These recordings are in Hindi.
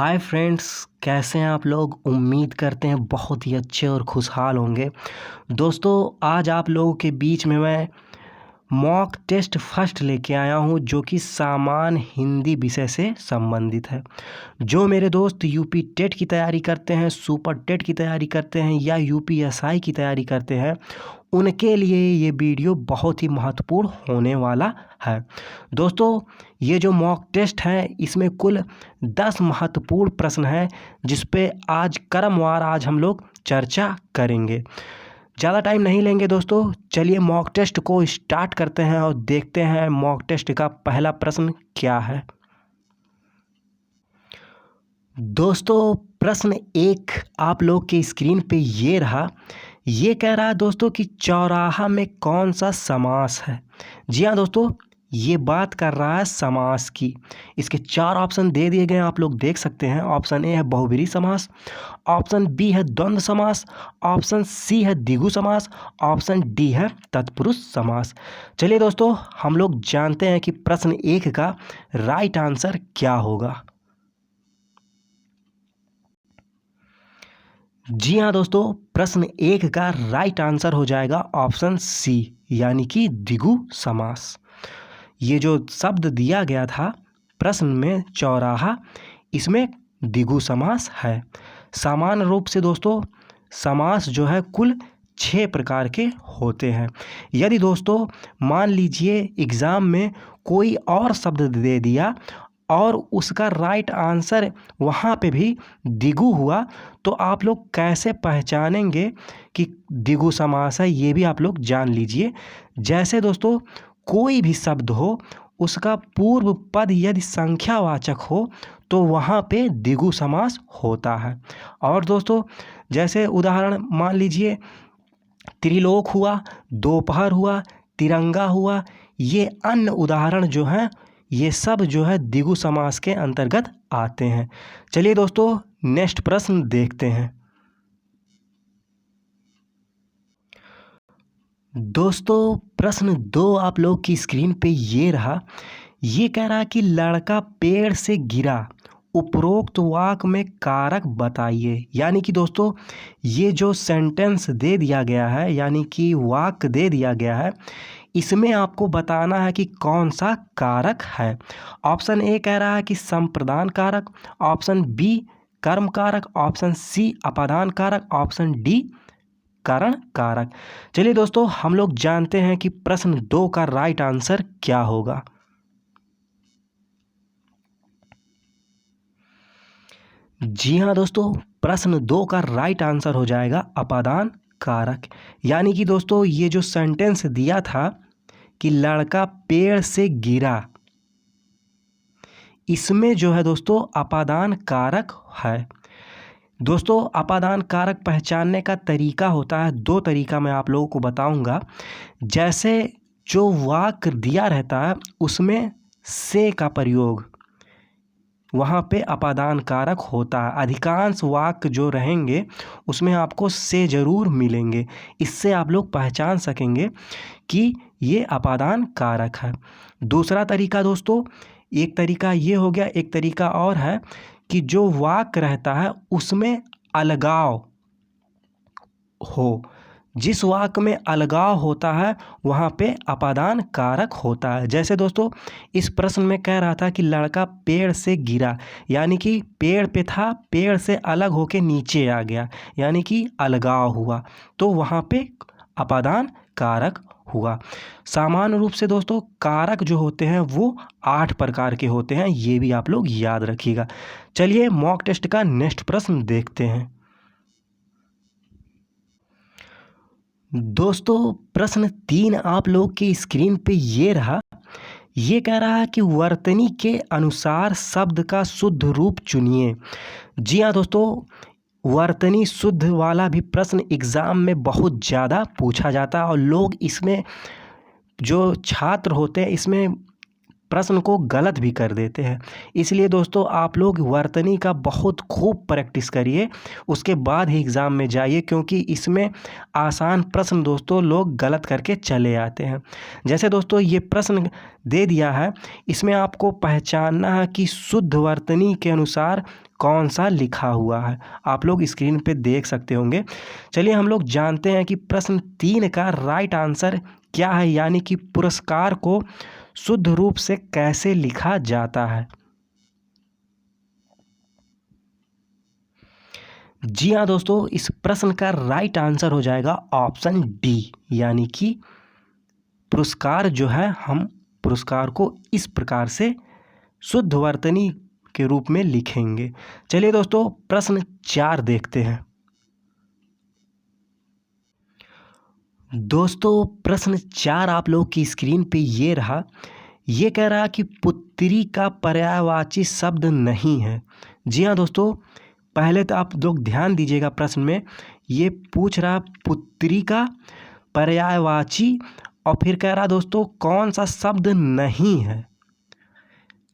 हाय फ्रेंड्स, कैसे हैं आप लोग। उम्मीद करते हैं बहुत ही अच्छे और खुशहाल होंगे। दोस्तों, आज आप लोगों के बीच में मैं मॉक टेस्ट फर्स्ट लेके आया हूं, जो कि सामान्य हिंदी विषय से संबंधित है। जो मेरे दोस्त यूपी टेट की तैयारी करते हैं, सुपर टेट की तैयारी करते हैं या यूपीएसआई की तैयारी करते हैं, उनके लिए ये वीडियो बहुत ही महत्वपूर्ण होने वाला है। दोस्तों, ये जो मॉक टेस्ट है, इसमें कुल 10 महत्वपूर्ण प्रश्न हैं, जिस पे आज क्रमवार हम लोग चर्चा करेंगे। ज़्यादा टाइम नहीं लेंगे दोस्तों, चलिए मॉक टेस्ट को स्टार्ट करते हैं और देखते हैं मॉक टेस्ट का पहला प्रश्न क्या है। दोस्तों, प्रश्न 1 आप लोग के स्क्रीन पे ये रहा। ये कह रहा है दोस्तों कि चौराहा में कौन सा समास है। जी हाँ दोस्तों, ये बात कर रहा है समास की। इसके 4 ऑप्शन दे दिए गए हैं, आप लोग देख सकते हैं। ऑप्शन ए है बहुब्रीहि समास, ऑप्शन बी है द्वंद्व समास, ऑप्शन सी है द्विगु समास, ऑप्शन डी है तत्पुरुष समास। चलिए दोस्तों, हम लोग जानते हैं कि प्रश्न 1 का राइट आंसर क्या होगा। जी हाँ दोस्तों, प्रश्न 1 का राइट आंसर हो जाएगा ऑप्शन सी, यानी कि द्विगु समास। ये जो शब्द दिया गया था प्रश्न में चौराहा, इसमें द्विगु समास है। सामान्य रूप से दोस्तों समास जो है कुल 6 प्रकार के होते हैं। यदि दोस्तों मान लीजिए एग्ज़ाम में कोई और शब्द दे दिया और उसका राइट आंसर वहाँ पे भी द्विगु हुआ, तो आप लोग कैसे पहचानेंगे कि द्विगु समास है, ये भी आप लोग जान लीजिए। जैसे दोस्तों कोई भी शब्द हो, उसका पूर्व पद यदि संख्यावाचक हो तो वहाँ पे द्विगु समास होता है। और दोस्तों जैसे उदाहरण मान लीजिए त्रिलोक हुआ, दोपहर हुआ, तिरंगा हुआ, ये अन्य उदाहरण जो हैं, ये सब जो है द्विगु समास के अंतर्गत आते हैं। चलिए दोस्तों नेक्स्ट प्रश्न देखते हैं। दोस्तों प्रश्न 2 आप लोग की स्क्रीन पे ये रहा। ये कह रहा कि लड़का पेड़ से गिरा, उपरोक्त वाक्य में कारक बताइए। यानी कि दोस्तों ये जो सेंटेंस दे दिया गया है, यानी कि वाक्य दे दिया गया है, इसमें आपको बताना है कि कौन सा कारक है। ऑप्शन ए कह रहा है कि संप्रदान कारक, ऑप्शन बी कर्म कारक, ऑप्शन सी अपादान कारक, ऑप्शन डी कारण कारक। चलिए दोस्तों हम लोग जानते हैं कि प्रश्न 2 का राइट आंसर क्या होगा। जी हाँ दोस्तों, प्रश्न 2 का राइट आंसर हो जाएगा अपादान कारक। यानी कि दोस्तों ये जो सेंटेंस दिया था कि लड़का पेड़ से गिरा, इसमें जो है दोस्तों अपादान कारक है। दोस्तों अपादान कारक पहचानने का तरीका होता है, 2 तरीका मैं आप लोगों को बताऊंगा। जैसे जो वाक्य दिया रहता है उसमें से का प्रयोग, वहाँ पे अपादान कारक होता है। अधिकांश वाक्य जो रहेंगे उसमें आपको से ज़रूर मिलेंगे। इससे आप लोग पहचान सकेंगे कि ये अपादान कारक है। दूसरा तरीका दोस्तों, एक तरीका ये हो गया, एक तरीका और है कि जो वाक्य रहता है उसमें अलगाव हो। जिस वाक्य में अलगाव होता है वहाँ पे अपादान कारक होता है। जैसे दोस्तों इस प्रश्न में कह रहा था कि लड़का पेड़ से गिरा, यानी कि पेड़ पे था, पेड़ से अलग होके नीचे आ गया, यानी कि अलगाव हुआ, तो वहाँ पे अपादान कारक हुआ। सामान्य रूप से दोस्तों कारक जो होते हैं वो 8 प्रकार के होते हैं, ये भी आप लोग याद रखिएगा। चलिए मॉक टेस्ट का नेक्स्ट प्रश्न देखते हैं। दोस्तों प्रश्न 3 आप लोग की स्क्रीन पे ये रहा। ये कह रहा है कि वर्तनी के अनुसार शब्द का शुद्ध रूप चुनिए। जी हाँ दोस्तों, वर्तनी शुद्ध वाला भी प्रश्न एग्ज़ाम में बहुत ज़्यादा पूछा जाता है और लोग इसमें जो छात्र होते हैं इसमें प्रश्न को गलत भी कर देते हैं। इसलिए दोस्तों आप लोग वर्तनी का बहुत खूब प्रैक्टिस करिए, उसके बाद ही एग्ज़ाम में जाइए, क्योंकि इसमें आसान प्रश्न दोस्तों लोग गलत करके चले आते हैं। जैसे दोस्तों ये प्रश्न दे दिया है, इसमें आपको पहचानना है कि शुद्ध वर्तनी के अनुसार कौन सा लिखा हुआ है, आप लोग स्क्रीन पे देख सकते होंगे। चलिए हम लोग जानते हैं कि प्रश्न 3 का राइट आंसर क्या है, यानी कि पुरस्कार को शुद्ध रूप से कैसे लिखा जाता है। जी हाँ दोस्तों, इस प्रश्न का राइट आंसर हो जाएगा ऑप्शन डी, यानी कि पुरस्कार जो है, हम पुरस्कार को इस प्रकार से शुद्ध वर्तनी के रूप में लिखेंगे। चलिए दोस्तों प्रश्न 4 देखते हैं। दोस्तों प्रश्न 4 आप लोग की स्क्रीन पे ये रहा। ये कह रहा कि पुत्री का पर्यायवाची शब्द नहीं है। जी हाँ दोस्तों, पहले तो आप लोग ध्यान दीजिएगा, प्रश्न में ये पूछ रहा पुत्री का पर्यायवाची, और फिर कह रहा दोस्तों कौन सा शब्द नहीं है।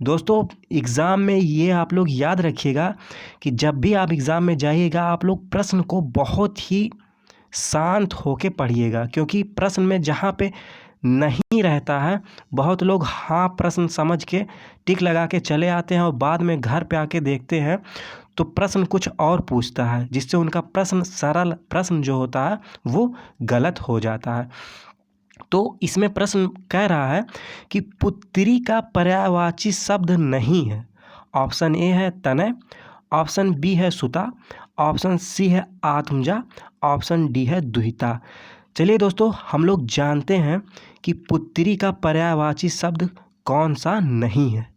दोस्तों एग्ज़ाम में ये आप लोग याद रखिएगा कि जब भी आप एग्ज़ाम में जाइएगा, आप लोग प्रश्न को बहुत ही शांत होके पढ़िएगा, क्योंकि प्रश्न में जहाँ पे नहीं रहता है, बहुत लोग हाँ प्रश्न समझ के टिक लगा के चले आते हैं और बाद में घर पे आके देखते हैं तो प्रश्न कुछ और पूछता है, जिससे उनका प्रश्न, सरल प्रश्न जो होता है वो गलत हो जाता है। तो इसमें प्रश्न कह रहा है कि पुत्री का पर्यायवाची शब्द नहीं है। ऑप्शन ए है तनय, ऑप्शन बी है सुता, ऑप्शन सी है आत्मजा, ऑप्शन डी है दुहिता। चलिए दोस्तों हम लोग जानते हैं कि पुत्री का पर्यायवाची शब्द कौन सा नहीं है।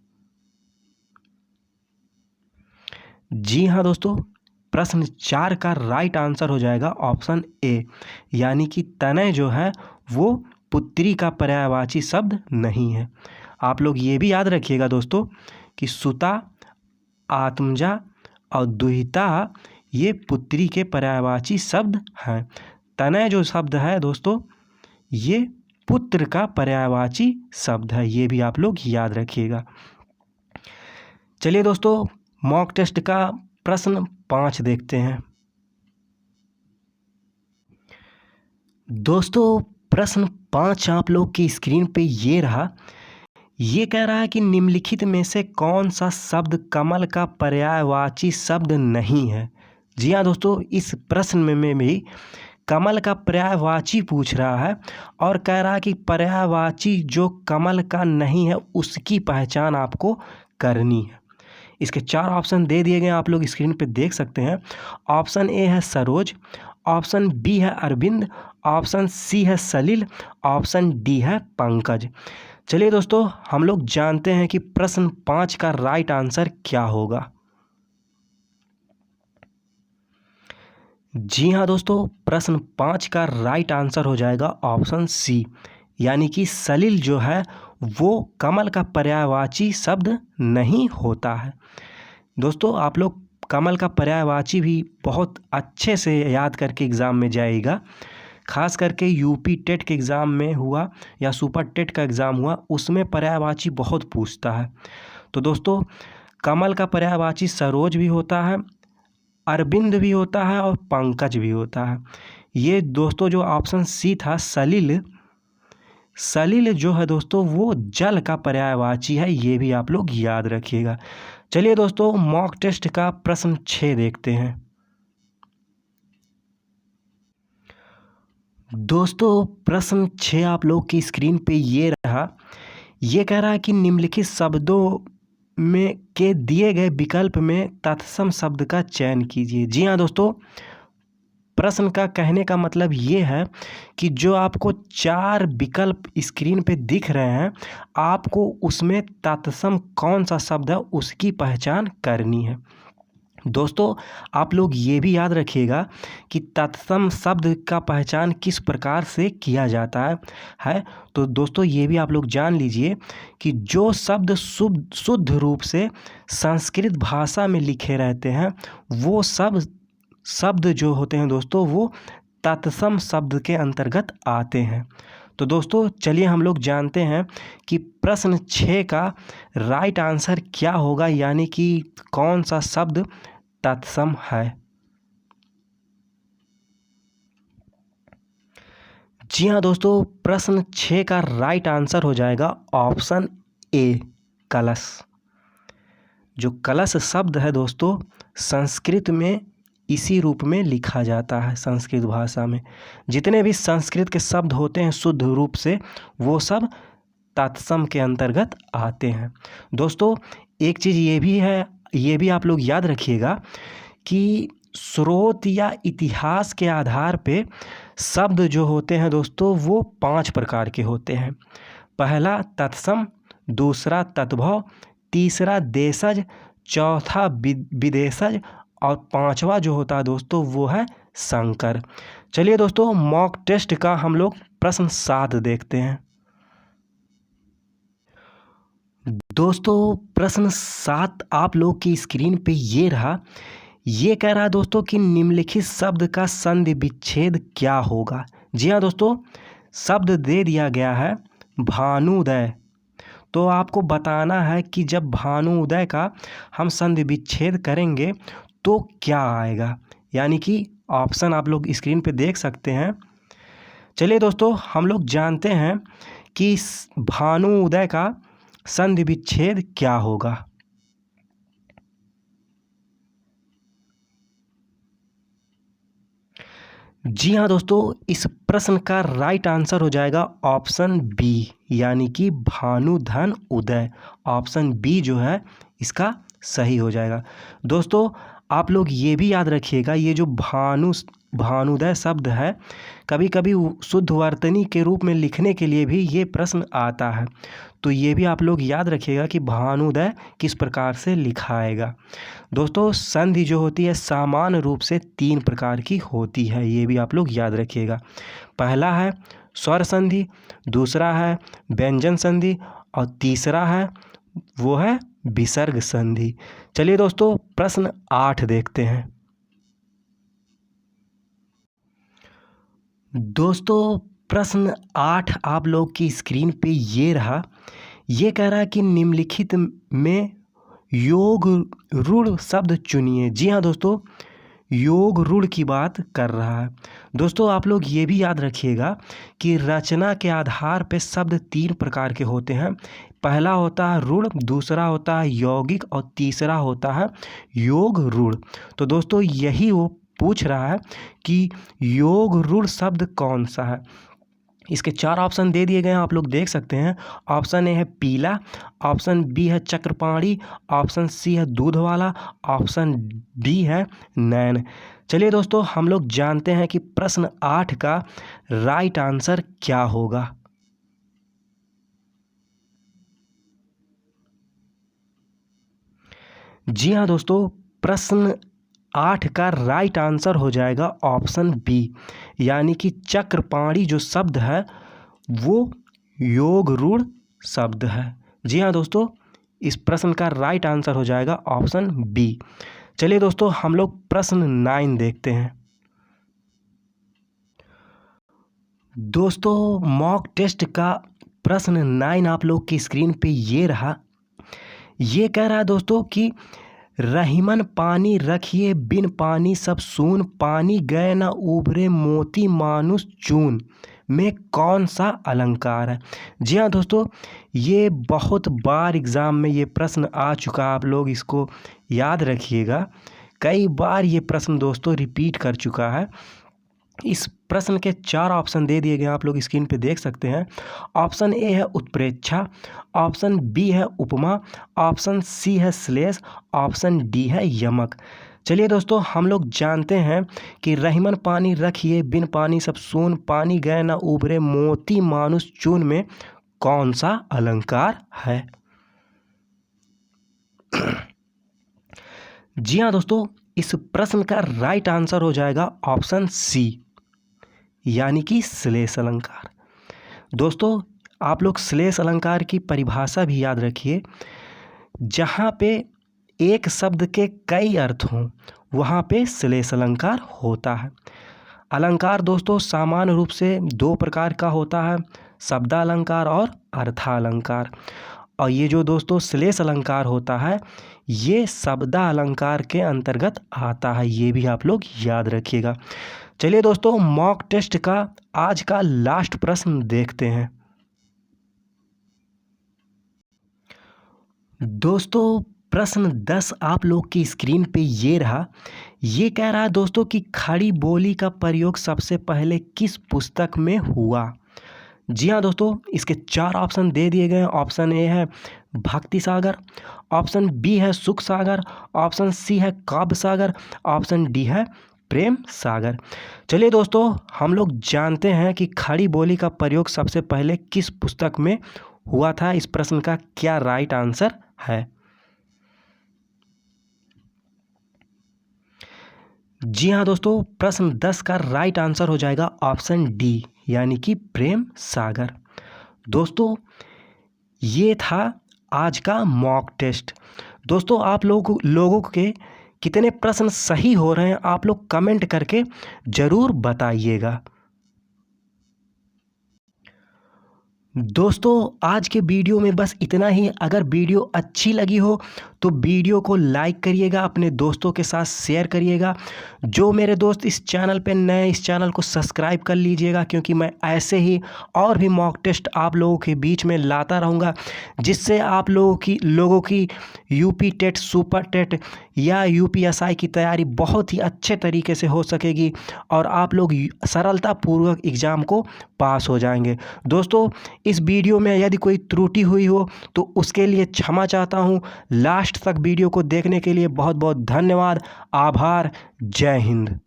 जी हाँ दोस्तों, प्रश्न 4 का राइट आंसर हो जाएगा ऑप्शन ए, यानी कि तनय जो है वो पुत्री का पर्यायवाची शब्द नहीं है। आप लोग ये भी याद रखिएगा दोस्तों कि सुता, आत्मजा और दुहिता ये पुत्री के पर्यायवाची शब्द हैं। तनय जो शब्द है दोस्तों, ये पुत्र का पर्यायवाची शब्द है, ये भी आप लोग याद रखिएगा। चलिए दोस्तों मॉक टेस्ट का प्रश्न 5 देखते हैं। दोस्तों प्रश्न 5 आप लोग की स्क्रीन पे ये रहा। ये कह रहा है कि निम्नलिखित में से कौन सा शब्द कमल का पर्यायवाची शब्द नहीं है। जी हाँ दोस्तों, इस प्रश्न में भी कमल का पर्यायवाची पूछ रहा है और कह रहा है कि पर्यायवाची जो कमल का नहीं है उसकी पहचान आपको करनी है। इसके 4 ऑप्शन दे दिए गए, आप लोग स्क्रीन पे देख सकते हैं। ऑप्शन ए है सरोज, ऑप्शन बी है अरविंद, ऑप्शन सी है सलिल, ऑप्शन डी है पंकज। चलिए दोस्तों हम लोग जानते हैं कि प्रश्न 5 का राइट आंसर क्या होगा। जी हाँ दोस्तों, प्रश्न 5 का राइट आंसर हो जाएगा ऑप्शन सी, यानी कि सलिल जो है वो कमल का पर्यायवाची शब्द नहीं होता है। दोस्तों आप लोग कमल का पर्यायवाची भी बहुत अच्छे से याद करके एग्ज़ाम में जाइएगा, खास करके यूपी टेट के एग्ज़ाम में हुआ या सुपर टेट का एग्ज़ाम हुआ, उसमें पर्यायवाची बहुत पूछता है। तो दोस्तों कमल का पर्यायवाची सरोज भी होता है, अरविंद भी होता है और पंकज भी होता है। ये दोस्तों जो ऑप्शन सी था सलिल, सलिल जो है दोस्तों वो जल का पर्यायवाची है, ये भी आप लोग याद रखिएगा। चलिए दोस्तों मॉक टेस्ट का प्रश्न 6 देखते हैं। दोस्तों प्रश्न 6 आप लोग की स्क्रीन पे ये रहा। ये कह रहा है कि निम्नलिखित शब्दों में के दिए गए विकल्प में तत्सम शब्द का चयन कीजिए। जी हाँ दोस्तों, प्रश्न का कहने का मतलब ये है कि जो आपको 4 विकल्प स्क्रीन पे दिख रहे हैं, आपको उसमें तत्सम कौन सा शब्द है उसकी पहचान करनी है। दोस्तों आप लोग ये भी याद रखिएगा कि तत्सम शब्द का पहचान किस प्रकार से किया जाता है। तो दोस्तों ये भी आप लोग जान लीजिए कि जो शब्द शुद्ध रूप से संस्कृत भाषा में लिखे रहते हैं, वो सब शब्द जो होते हैं दोस्तों वो तत्सम शब्द के अंतर्गत आते हैं। तो दोस्तों चलिए हम लोग जानते हैं कि प्रश्न 6 का राइट आंसर क्या होगा, यानी कि कौन सा शब्द तत्सम है। जी हाँ दोस्तों, प्रश्न 6 का राइट आंसर हो जाएगा ऑप्शन ए कलश। जो कलश शब्द है दोस्तों, संस्कृत में इसी रूप में लिखा जाता है। संस्कृत भाषा में जितने भी संस्कृत के शब्द होते हैं शुद्ध रूप से, वो सब तत्सम के अंतर्गत आते हैं। दोस्तों एक चीज़ ये भी है, ये भी आप लोग याद रखिएगा कि स्रोत या इतिहास के आधार पे शब्द जो होते हैं दोस्तों, वो 5 प्रकार के होते हैं। पहला तत्सम, दूसरा तद्भव, तीसरा देशज, चौथा विदेशज और 5वां जो होता है दोस्तों वो है संकर। चलिए दोस्तों मॉक टेस्ट का हम लोग प्रश्न 7 देखते हैं। दोस्तों प्रश्न 7 आप लोग की स्क्रीन पे ये रहा। ये कह रहा है दोस्तों कि निम्नलिखित शब्द का संधि विच्छेद क्या होगा। जी हाँ दोस्तों, शब्द दे दिया गया है भानुदय। तो आपको बताना है कि जब भानुदय का हम संधि विच्छेद करेंगे तो क्या आएगा, यानी कि ऑप्शन आप लोग स्क्रीन पे देख सकते हैं। चलिए दोस्तों हम लोग जानते हैं कि भानुदय का संधि विच्छेद क्या होगा। जी हाँ दोस्तों, इस प्रश्न का राइट आंसर हो जाएगा ऑप्शन बी, यानी कि भानुधन उदय। ऑप्शन बी जो है इसका सही हो जाएगा। दोस्तों आप लोग ये भी याद रखिएगा, ये जो भानुदय शब्द है कभी कभी शुद्ध वर्तनी के रूप में लिखने के लिए भी ये प्रश्न आता है। तो ये भी आप लोग याद रखिएगा कि भानुदय किस प्रकार से लिखाएगा। दोस्तों संधि जो होती है सामान्य रूप से 3 प्रकार की होती है, ये भी आप लोग याद रखिएगा। पहला है स्वर संधि, दूसरा है व्यंजन संधि और तीसरा है वो है विसर्ग संधि। चलिए दोस्तों प्रश्न 8 देखते हैं। दोस्तों प्रश्न 8 आप लोग की स्क्रीन पे ये रहा। ये कह रहा है कि निम्नलिखित में योग रूढ़ शब्द चुनिए। जी हाँ दोस्तों, योग रूढ़ की बात कर रहा है। दोस्तों आप लोग ये भी याद रखिएगा कि रचना के आधार पे शब्द 3 प्रकार के होते हैं। पहला होता है रूढ़, दूसरा होता है यौगिक और तीसरा होता है योग रूढ़। तो दोस्तों यही वो पूछ रहा है कि योग रूढ़ शब्द कौन सा है। इसके 4 ऑप्शन दे दिए गए हैं, आप लोग देख सकते हैं। ऑप्शन ए है पीला, ऑप्शन बी है चक्रपाणी, ऑप्शन सी है दूध वाला, ऑप्शन डी है नैन। चलिए दोस्तों हम लोग जानते हैं कि प्रश्न 8 का राइट आंसर क्या होगा। जी हाँ दोस्तों, प्रश्न 8 का राइट आंसर हो जाएगा ऑप्शन बी, यानी कि चक्रपाणी जो शब्द है वो योग रूढ़ शब्द है। जी हाँ दोस्तों, इस प्रश्न का राइट आंसर हो जाएगा ऑप्शन बी। चलिए दोस्तों हम लोग प्रश्न 9 देखते हैं। दोस्तों मॉक टेस्ट का प्रश्न 9 आप लोग की स्क्रीन पे ये रहा। ये कह रहा है दोस्तों कि रहीमन पानी रखिए बिन पानी सब सून, पानी गए न उभरे मोती मानुष चून में कौन सा अलंकार है। जी हाँ दोस्तों, ये बहुत बार एग्ज़ाम में ये प्रश्न आ चुका, आप लोग इसको याद रखिएगा। कई बार ये प्रश्न दोस्तों रिपीट कर चुका है। इस प्रश्न के 4 ऑप्शन दे दिए गए, आप लोग स्क्रीन पे देख सकते हैं। ऑप्शन ए है उत्प्रेक्षा, ऑप्शन बी है उपमा, ऑप्शन सी है श्लेष, ऑप्शन डी है यमक। चलिए दोस्तों हम लोग जानते हैं कि रहीमन पानी रखिए बिन पानी सब सून, पानी गए न उभरे मोती मानुष चून में कौन सा अलंकार है। जी हाँ दोस्तों, इस प्रश्न का राइट आंसर हो जाएगा ऑप्शन सी, यानी कि श्लेष अलंकार। दोस्तों आप लोग श्लेष अलंकार की परिभाषा भी याद रखिए। जहाँ पे एक शब्द के कई अर्थ हों वहाँ पे श्लेष अलंकार होता है। अलंकार दोस्तों सामान्य रूप से 2 प्रकार का होता है, शब्दालंकार और अर्थालंकार। और ये जो दोस्तों श्लेष अलंकार होता है ये शब्दालंकार के अंतर्गत आता है, ये भी आप लोग याद रखिएगा। चलिए दोस्तों मॉक टेस्ट का आज का लास्ट प्रश्न देखते हैं। दोस्तों प्रश्न 10 आप लोग की स्क्रीन पे ये रहा। ये कह रहा है दोस्तों कि खड़ी बोली का प्रयोग सबसे पहले किस पुस्तक में हुआ। जी हाँ दोस्तों, इसके 4 ऑप्शन दे दिए गए हैं। ऑप्शन ए है भक्ति सागर, ऑप्शन बी है सुख सागर, ऑप्शन सी है काव्य सागर, ऑप्शन डी है प्रेम सागर। चलिए दोस्तों, हम लोग जानते हैं कि खड़ी बोली का प्रयोग सबसे पहले किस पुस्तक में हुआ था। इस प्रश्न का क्या राइट आंसर है। जी हाँ दोस्तों, प्रश्न 10 का राइट आंसर हो जाएगा ऑप्शन डी, यानी कि प्रेम सागर। दोस्तों, ये था आज का मॉक टेस्ट। दोस्तों, आप लोगों के कितने प्रश्न सही हो रहे हैं आप लोग कमेंट करके ज़रूर बताइएगा। दोस्तों, आज के वीडियो में बस इतना ही। अगर वीडियो अच्छी लगी हो तो वीडियो को लाइक करिएगा, अपने दोस्तों के साथ शेयर करिएगा। जो मेरे दोस्त इस चैनल पे नए, इस चैनल को सब्सक्राइब कर लीजिएगा, क्योंकि मैं ऐसे ही और भी मॉक टेस्ट आप लोगों के बीच में लाता रहूँगा, जिससे आप लोगों की यूपी टेट, सुपर टेट या यूपीएसआई की तैयारी बहुत ही अच्छे तरीके से हो सकेगी और आप लोग सरलतापूर्वक एग्ज़ाम को पास हो जाएंगे। दोस्तों, इस वीडियो में यदि कोई त्रुटि हुई हो तो उसके लिए क्षमा चाहता हूँ। लास्ट तक वीडियो को देखने के लिए बहुत बहुत धन्यवाद। आभार। जय हिंद।